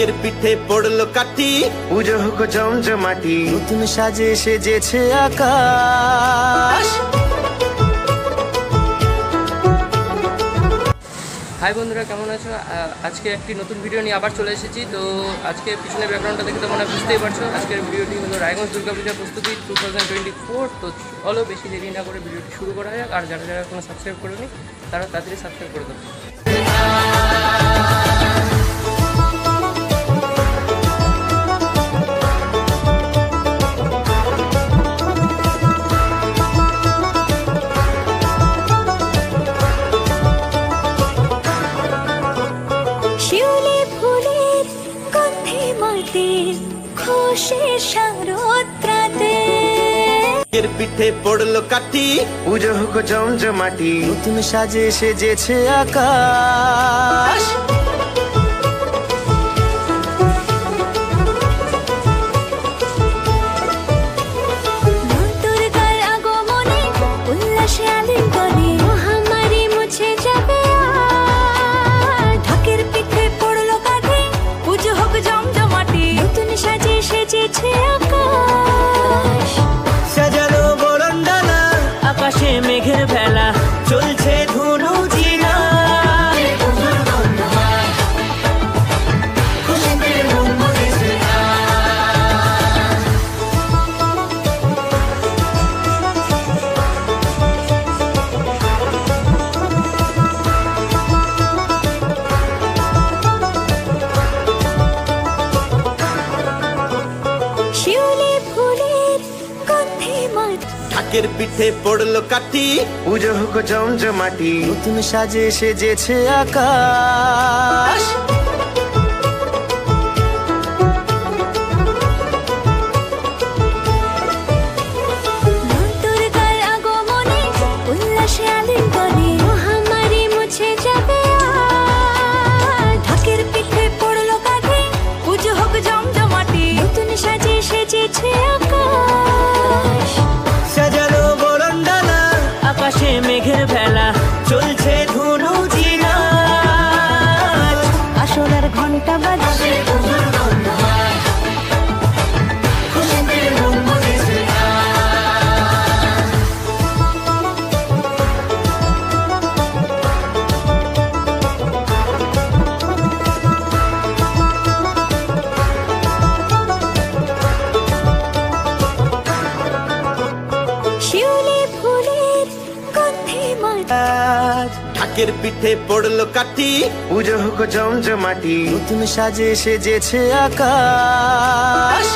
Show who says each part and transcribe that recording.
Speaker 1: এর পিঠে পড়লো কাঠি, পুজো হোক জমজমাটি, নতুন সাজে সেজেছে আকাশ।
Speaker 2: হাই বন্ধুরা, কেমন আছো? আজকে একটি নতুন ভিডিও নিয়ে আবার চলে এসেছি। তো আজকে পিছনে ব্যাকগ্রাউন্ডটা দেখে তো মনে বুঝতেই পারছো, আজকের ভিডিওটি হলো রায়গঞ্জ দুর্গাপূজার প্রস্তুতি 2024। তো চলো বেশি দেরি না করে ভিডিওটি শুরু করা যাক। আর যারা যারা কোনো সাবস্ক্রাইব করেনি তারা তাড়াতাড়ি সাবস্ক্রাইব করে দেবো।
Speaker 1: এর পিঠে পড়লো কাঠি, পুজো হোক জমজমাটি, নতুন সাজে সেজেছে আকাশ।
Speaker 2: মেঘের ভেলা চলছে ধনু জিনা,
Speaker 1: ঢাকের পিঠে পড়লো কাঠি, পুজো হোক জমজমাটি, নতুন সাজে সেজেছে আকাশ।
Speaker 3: ঢাকের পিঠে পড়লো কাঠি, পুজো হোক জমজমাটি, নতুন সাজে সেজেছে আকাশ।
Speaker 1: সাজানো বরণডালা,
Speaker 2: আকাশে মেঘের ভেলা চলছে ধনু জিনা,
Speaker 3: আসরের ঘন্টা বাজছে,
Speaker 1: ঢাকের পিঠে পড়লো কাঠি, পুজো হোক জমজমাটি, নতুন সাজে সেজেছে আকাশ।